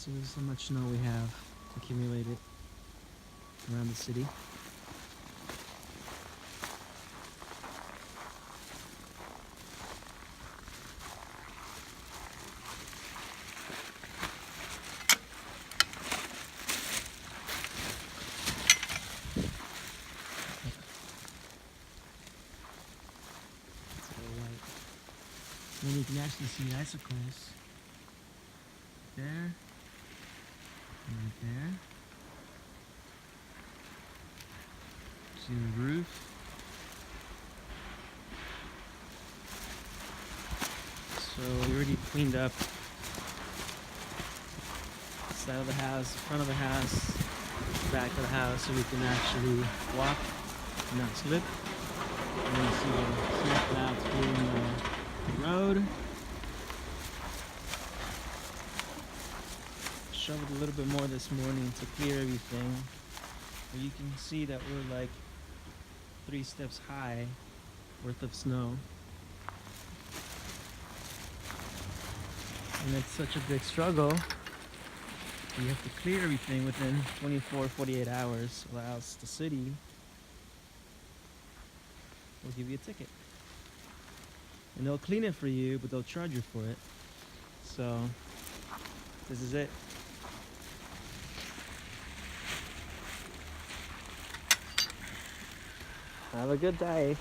So this is how much snow we have accumulated around the city. It's all white. And then you can actually see icicles there and right there. See the roof. So we already cleaned up the side of the house, the front of the house, back of the house, so we can actually walk and not slip. And then you see the snow clouds clearing the road. Shoveled a little bit more this morning to clear everything. But you can see that we're like 3 steps high worth of snow. And it's such a big struggle. You have to clear everything within 24, 48 hours, or else the city will give you a ticket. And they'll clean it for you, but they'll charge you for it. So, this is it. Have a good day.